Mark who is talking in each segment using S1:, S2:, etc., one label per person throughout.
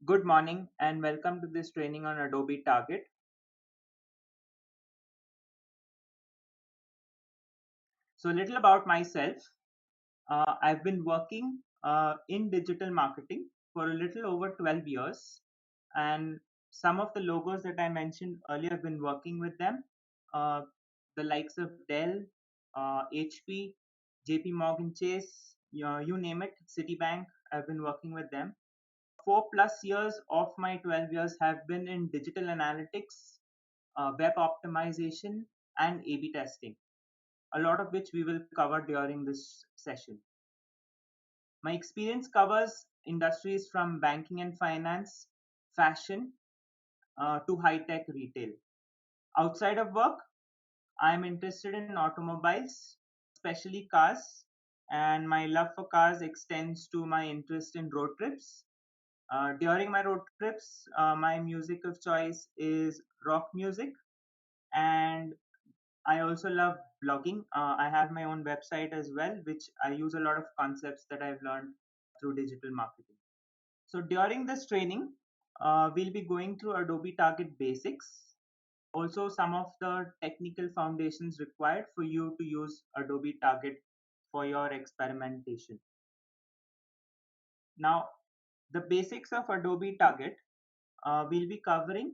S1: Good morning and welcome to this training on Adobe Target. So a little about myself. I've been working in digital marketing for a little over 12 years, and some of the logos that I mentioned earlier, I've been working with them. Uh, the likes of Dell, HP, JP Morgan Chase, you name it, Citibank, I've been working with them. 4+ years of my 12 years have been in digital analytics, web optimization, and A/B testing, a lot of which we will cover during this session. My experience covers industries from banking and finance, fashion, to high-tech retail. Outside of work, I'm interested in automobiles, especially cars, and my love for cars extends to my interest in road trips. During my road trips, my music of choice is rock music, and I also love blogging. I have my own website as well, which I use a lot of concepts that I've learned through digital marketing. So during this training, we'll be going through Adobe Target basics, also some of the technical foundations required for you to use Adobe Target for your experimentation. Now, the basics of Adobe Target, we'll be covering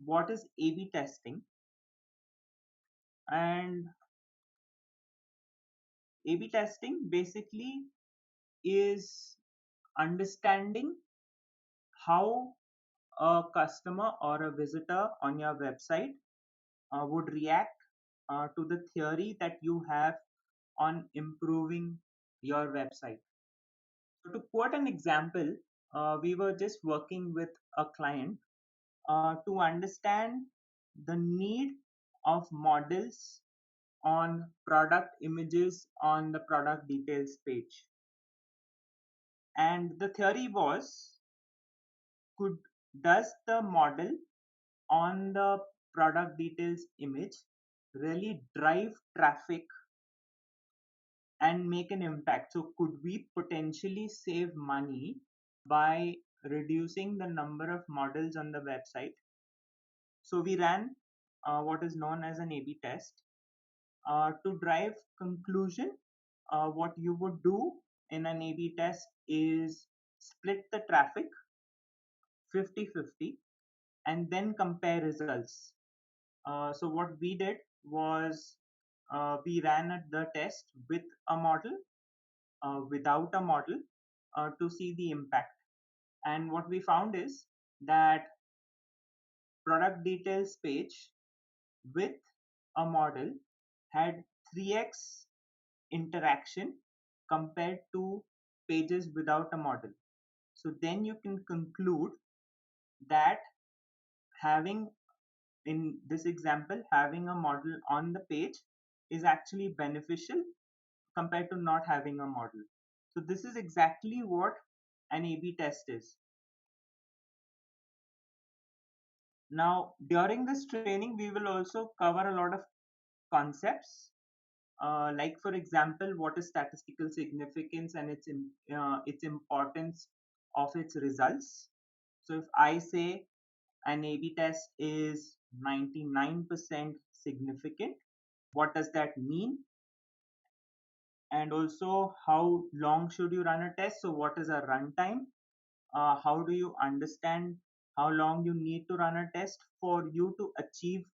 S1: what is A/B testing, and A/B testing basically is understanding how a customer or a visitor on your website would react to the theory that you have on improving your website. So, to quote an example, we were just working with a client to understand the need of models on product images on the product details page. And the theory was, could does the model on the product details image really drive traffic and make an impact? So could we potentially save money by reducing the number of models on the website? So we ran what is known as an A/B test to drive conclusion. What you would do in an A/B test is split the traffic 50-50 and then compare results. So what we did was we ran the test with a model, without a model, to see the impact. And what we found is that product details page with a model had 3x interaction compared to pages without a model. So then you can conclude that having, in this example, having a model on the page is actually beneficial compared to not having a model. So this is exactly what an A/B test is. Now, during this training, we will also cover a lot of concepts, like for example, what is statistical significance and its importance of its results. So if I say an A/B test is 99% significant, what does that mean? And also, how long should you run a test? So what is a runtime? How do you understand how long you need to run a test for you to achieve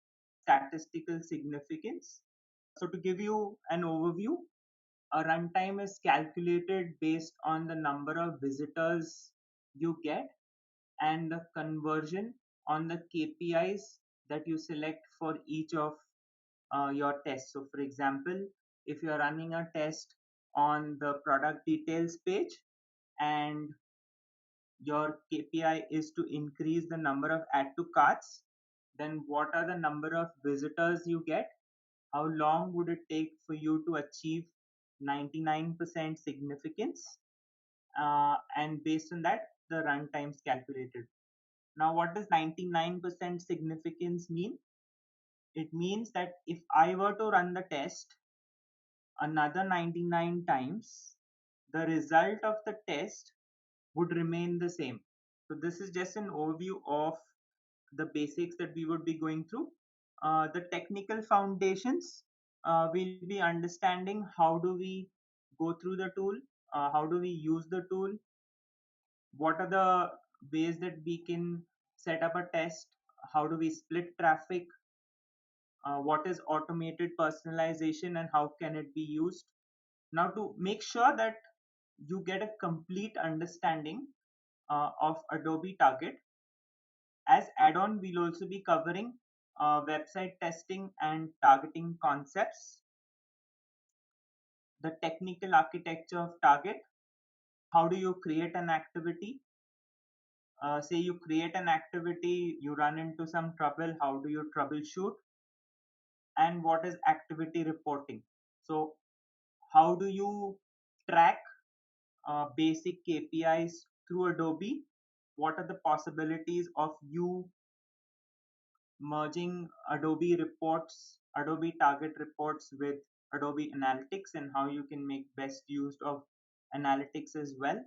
S1: statistical significance? So to give you an overview, a runtime is calculated based on the number of visitors you get and the conversion on the KPIs that you select for each of your tests. So for example, if you're running a test on the product details page and your KPI is to increase the number of add to carts, then what are the number of visitors you get? How long would it take for you to achieve 99% significance? And based on that, the runtime is calculated. Now, what does 99% significance mean? It means that if I were to run the test another 99 times, the result of the test would remain the same. So this is just an overview of the basics that we would be going through. The technical foundations, we'll be understanding how do we go through the tool, how do we use the tool, what are the ways that we can set up a test, how do we split traffic, what is automated personalization and how can it be used. Now, to make sure that you get a complete understanding of Adobe Target, as add-on, we'll also be covering website testing and targeting concepts, the technical architecture of Target, how do you create an activity, say you create an activity, you run into some trouble, how do you troubleshoot, and what is activity reporting. So how do you track basic KPIs through Adobe? What are the possibilities of you merging Adobe reports, Adobe Target reports with Adobe Analytics, and how you can make best use of analytics as well?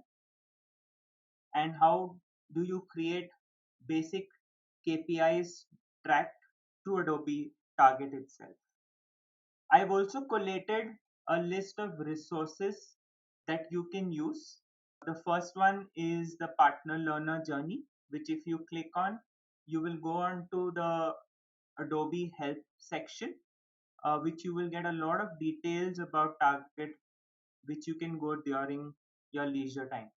S1: And how do you create basic KPIs tracked through Adobe Target itself? I've also collated a list of resources that you can use. The first one is the partner learner journey, which if you click on, you will go on to the Adobe help section, which you will get a lot of details about Target, which you can go during your leisure time.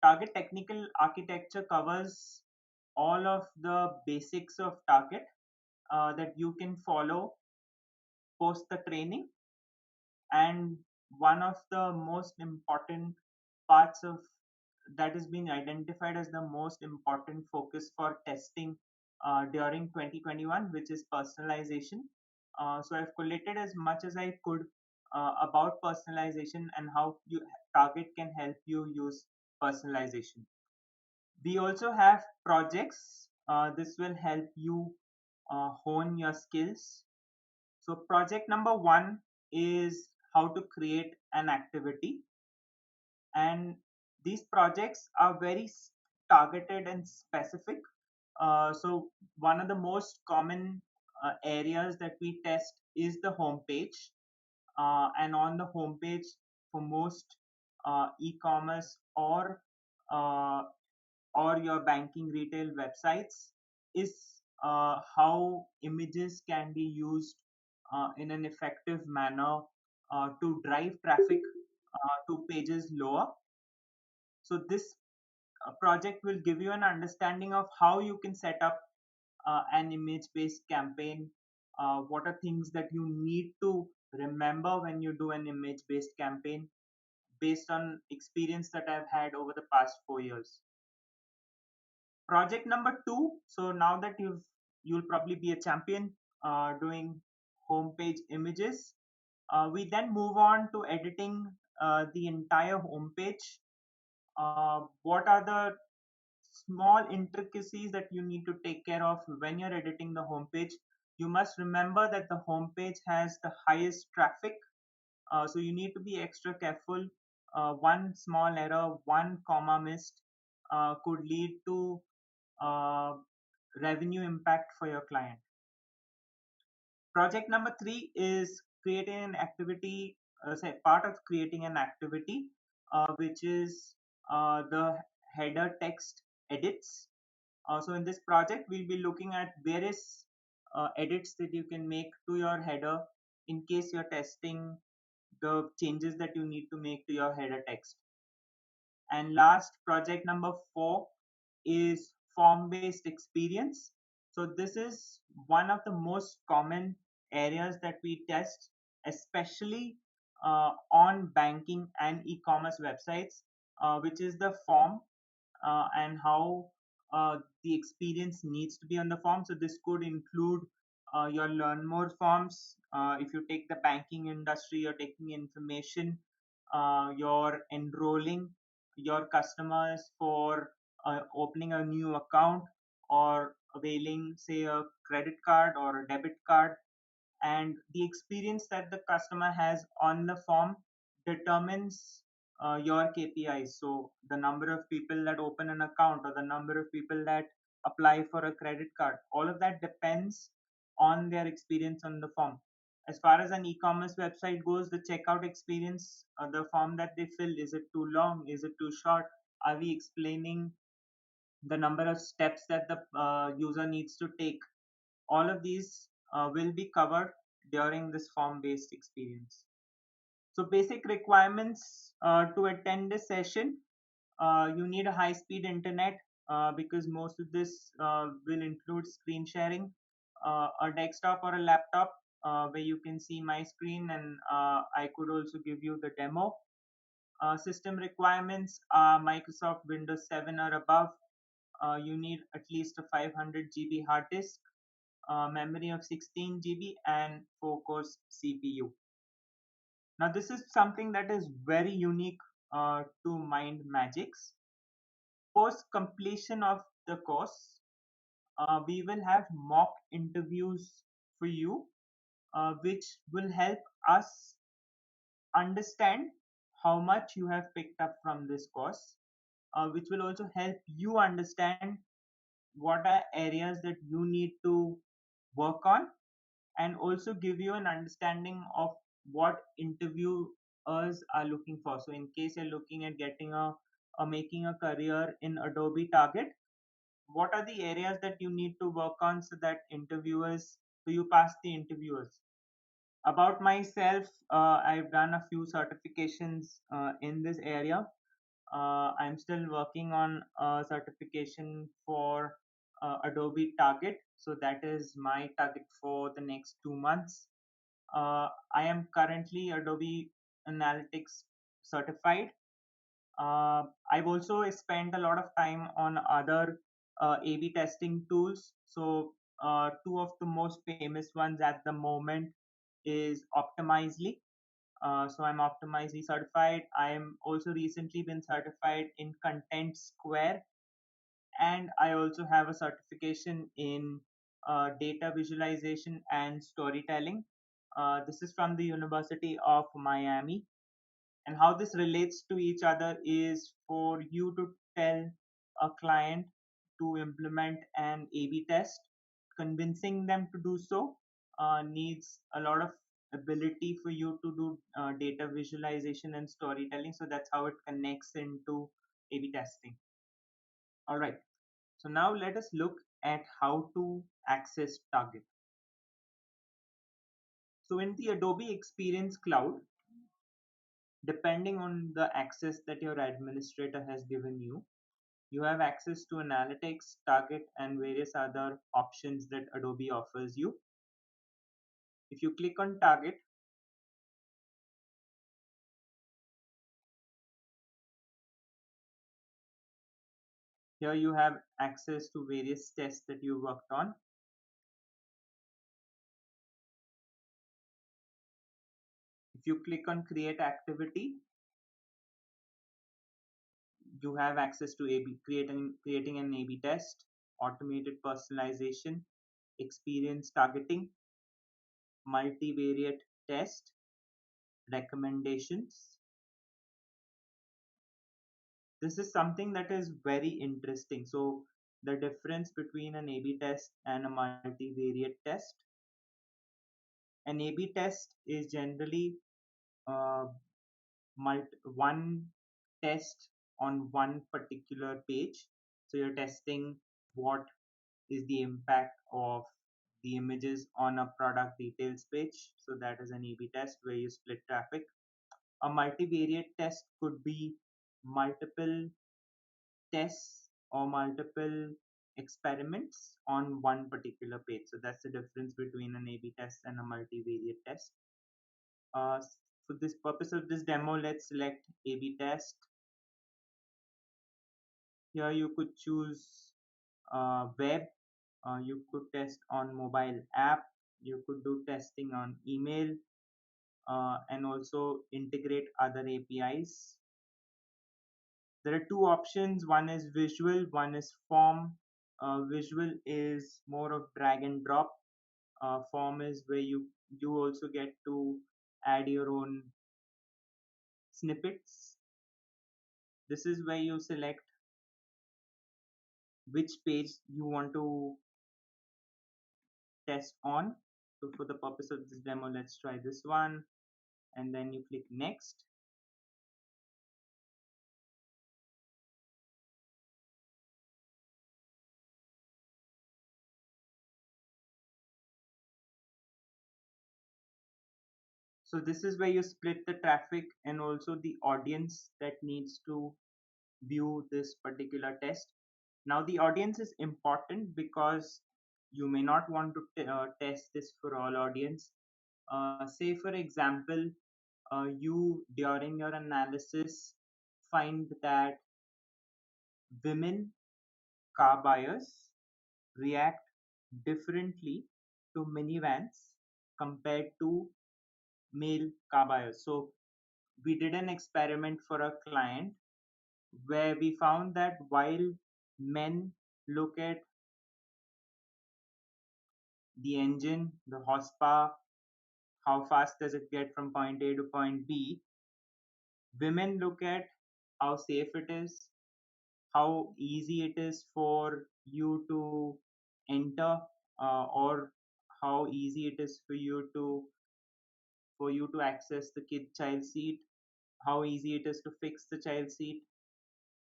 S1: Target technical architecture covers all of the basics of Target that you can follow post the training. And one of the most important parts of that has been identified as the most important focus for testing during 2021, which is personalization. So I've collated as much as I could about personalization and how Target can help you use personalization. We also have projects. This will help you hone your skills. So project number one is how to create an activity. And these projects are very targeted and specific. So one of the most common areas that we test is the home page. And on the home page for most e-commerce uh, or your banking retail websites is how images can be used in an effective manner to drive traffic to pages lower. So this project will give you an understanding of how you can set up an image-based campaign. What are things that you need to remember when you do an image-based campaign based on experience that I've had over the past 4 years. Project number two. So now that you'll probably be a champion doing homepage images. We then move on to editing the entire homepage. What are the small intricacies that you need to take care of when you're editing the homepage? You must remember that the homepage has the highest traffic, so you need to be extra careful. One small error, one comma missed, could lead to uh, revenue impact for your client. Project number three is creating an activity, part of creating an activity, which is the header text edits. So in this project, we'll be looking at various edits that you can make to your header in case you're testing the changes that you need to make to your header text. And last, project number four is form-based experience. So this is one of the most common areas that we test, especially on banking and e-commerce websites, which is the form and how the experience needs to be on the form. So this could include your learn more forms. If you take the banking industry, you're taking information, you're enrolling your customers for opening a new account or availing, say, a credit card or a debit card. and the experience that the customer has on the form determines your KPIs. So the number of people that open an account or the number of people that apply for a credit card, all of that depends on their experience on the form. As far as an e-commerce website goes, the checkout experience, the form that they fill, is it too long? Is it too short? Are we explaining the number of steps that the user needs to take? All of these will be covered during this form based experience. So basic requirements to attend this session: you need a high speed internet, because most of this will include screen sharing, a desktop or a laptop where you can see my screen, and I could also give you the demo. System requirements are Microsoft Windows 7 or above. You need at least a 500 GB hard disk, memory of 16 GB, and 4 cores CPU. Now, this is something that is very unique to Mind Magics. Post completion of the course, we will have mock interviews for you, which will help us understand how much you have picked up from this course, which will also help you understand what are areas that you need to work on, and also give you an understanding of what interviewers are looking for. So in case you're looking at getting a making a career in Adobe Target, what are the areas that you need to work on so that interviewers, so you pass the interviewers? About myself, I've done a few certifications in this area. I'm still working on a certification for Adobe Target. So that is my target for the next 2 months. I am currently Adobe Analytics certified. I've also spent a lot of time on other A/B testing tools. So two of the most famous ones at the moment is Optimizely. So I'm Optimizely certified. I am also recently been certified in Content Square, and I also have a certification in data visualization and storytelling. This is from the University of Miami. And how this relates to each other is for you to tell a client to implement an A/B test. Convincing them to do so needs a lot of ability for you to do data visualization and storytelling. So that's how it connects into A/B testing. All right. So now let us look at how to access Target. So in the Adobe Experience Cloud, depending on the access that your administrator has given you, you have access to Analytics, Target, and various other options that Adobe offers you. If you click on Target, here you have access to various tests that you worked on. If you click on Create Activity, you have access to A/B, creating an A/B test, automated personalization, experience targeting, multivariate test, recommendations. This is something that is very interesting. So the difference between an A/B test and a multivariate test. An A/B test is generally uh, one test on one particular page. So you're testing what is the impact of the images on a product details page. So that is an A/B test where you split traffic. A multivariate test could be multiple tests or multiple experiments on one particular page. So that's the difference between an A/B test and a multivariate test. For this purpose of this demo, let's select A/B test. Here you could choose web. You could test on mobile app. You could do testing on email, and also integrate other APIs. There are two options. One is visual, one is form. Visual is more of drag and drop. form is where you also get to add your own snippets. This is where you select which page you want to test on. So for the purpose of this demo, let's try this one, and then you click next. So this is where you split the traffic and also the audience that needs to view this particular test. Now the audience is important because you may not want to test this for all audience. Say for example, you during your analysis find that women car buyers react differently to minivans compared to male car buyers. So we did an experiment for a client where we found that while men look at the engine, the horsepower, how fast does it get from point A to point B, women look at how safe it is, how easy it is for you to enter, or how easy it is for you to access the kid child seat, how easy it is to fix the child seat.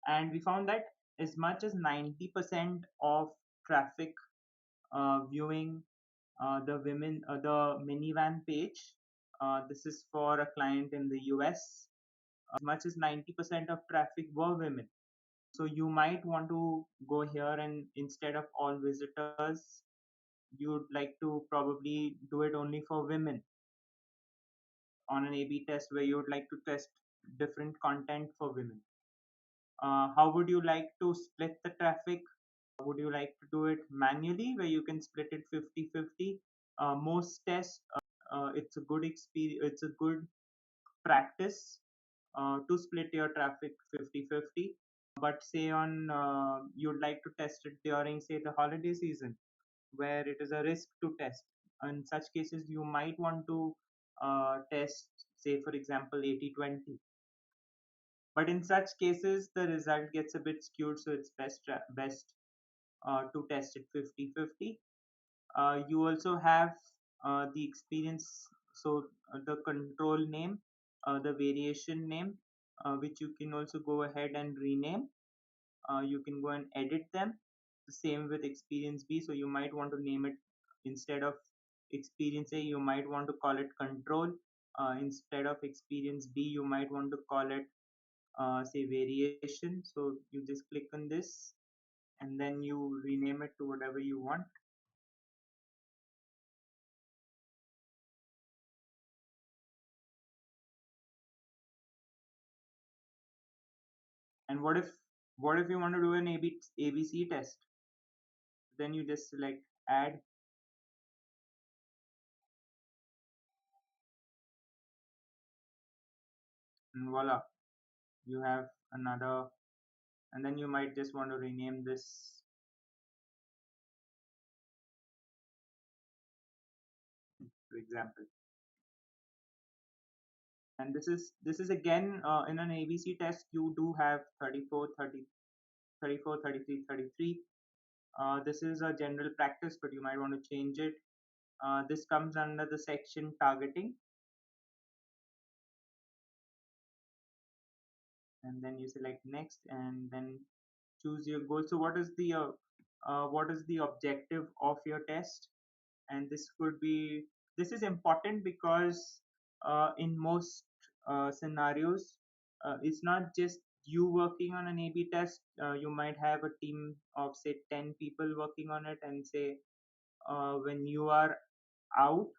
S1: And we found that as much as 90% of traffic viewing the minivan page, this is for a client in the US, as much as 90% of traffic were women. So you might want to go here, and instead of all visitors, you'd like to probably do it only for women on an A/B test where you would like to test different content for women. How would you like to split the traffic? Would you like to do it manually where you can split it 50-50? Most tests, it's a good experience, it's a good practice to split your traffic 50-50. But say on you'd like to test it during say the holiday season where it is a risk to test. In such cases, you might want to test say for example 80-20. But in such cases, the result gets a bit skewed, so it's best to test it 50-50. You also have the experience, so the control name, the variation name, which you can also go ahead and rename. You can go and edit them. The same with experience B. So you might want to name it instead of experience A, you might want to call it control. Instead of experience B, you might want to call it say variation. So you just click on this and then you rename it to whatever you want. And what if you want to do an ABC test? Then you just select add, and voila, you have another. And then you might just want to rename this, for example. And this is again in an ABC test you do have 34, 30, 34, 33, 33. This is a general practice, but you might want to change it. This comes under the section targeting, and then you select next and then choose your goal. So what is the objective of your test? And this is important because in most scenarios, it's not just you working on an A/B test. You might have a team of say 10 people working on it, and say when you are out,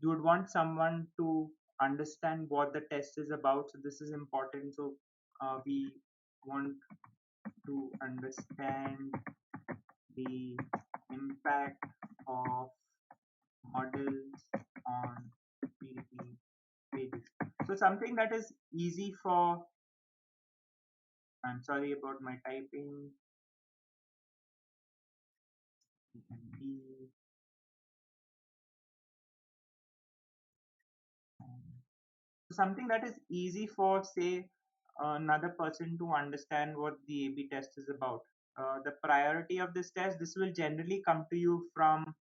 S1: you would want someone to understand what the test is about. So this is important. So we want to understand the impact of models on PDP pages. So something that is easy for, I'm sorry about my typing, something that is easy for, say, another person to understand what the A/B test is about. The priority of this test, this will generally come to you from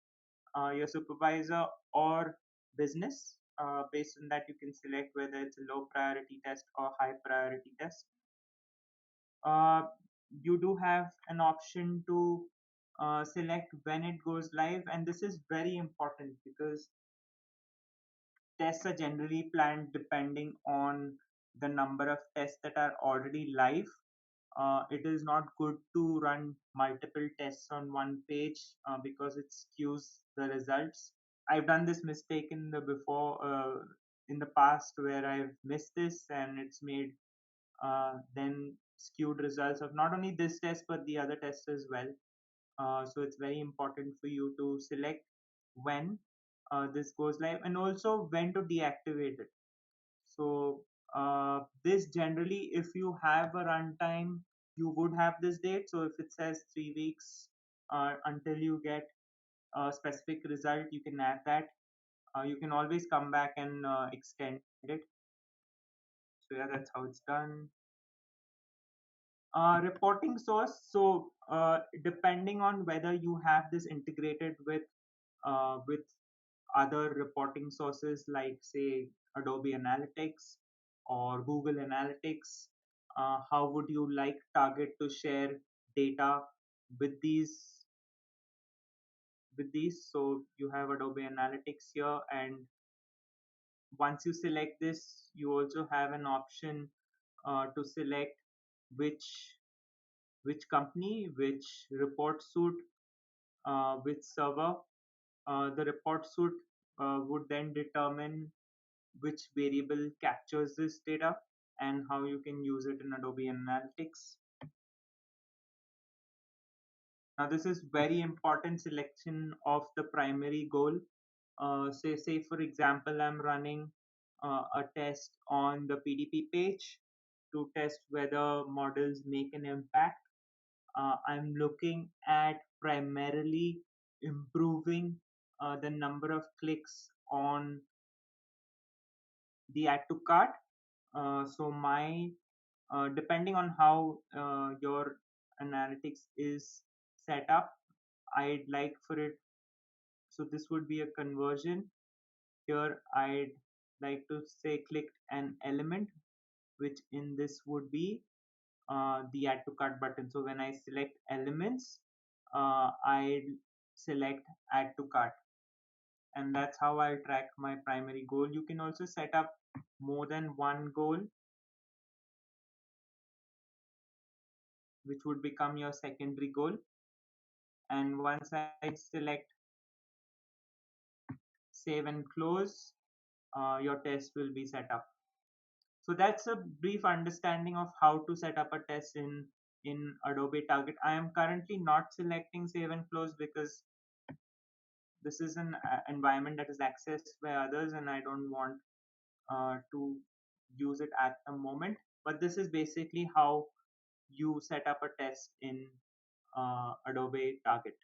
S1: your supervisor or business. Based on that, you can select whether it's a low priority test or high priority test. Uh, you do have an option to select when it goes live, and this is very important because tests are generally planned depending on the number of tests that are already live. It is not good to run multiple tests on one page because it skews the results. I've done this mistake in the past where I've missed this, and it's made then skewed results of not only this test but the other tests as well. So it's very important for you to select when this goes live and also when to deactivate it. So this generally, if you have a runtime, you would have this date. So if it says 3 weeks until you get a specific result, you can add that. You can always come back and extend it. So yeah, that's how it's done. Reporting source. So depending on whether you have this integrated with other reporting sources like say Adobe Analytics or Google Analytics, how would you like Target to share data with these? So you have Adobe Analytics here, and once you select this, you also have an option to select which which company, which report suite, which server. The report suite would then determine which variable captures this data and how you can use it in Adobe Analytics. Now, this is very important selection of the primary goal. Say for example, I'm running a test on the PDP page to test whether models make an impact. I'm looking at primarily improving the number of clicks on the add to cart. So my depending on how your analytics is set up, I'd like for it. So this would be a conversion. Here I'd like to say clicked an element, which in this would be the add to cart button. So when I select elements, I select add to cart, and that's how I'll track my primary goal. You can also set up more than one goal, which would become your secondary goal. And once I select save and close, your test will be set up. So that's a brief understanding of how to set up a test in Adobe Target. I am currently not selecting save and close because this is an environment that is accessed by others and I don't want to use it at the moment. But this is basically how you set up a test in Adobe Target.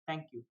S1: Thank you.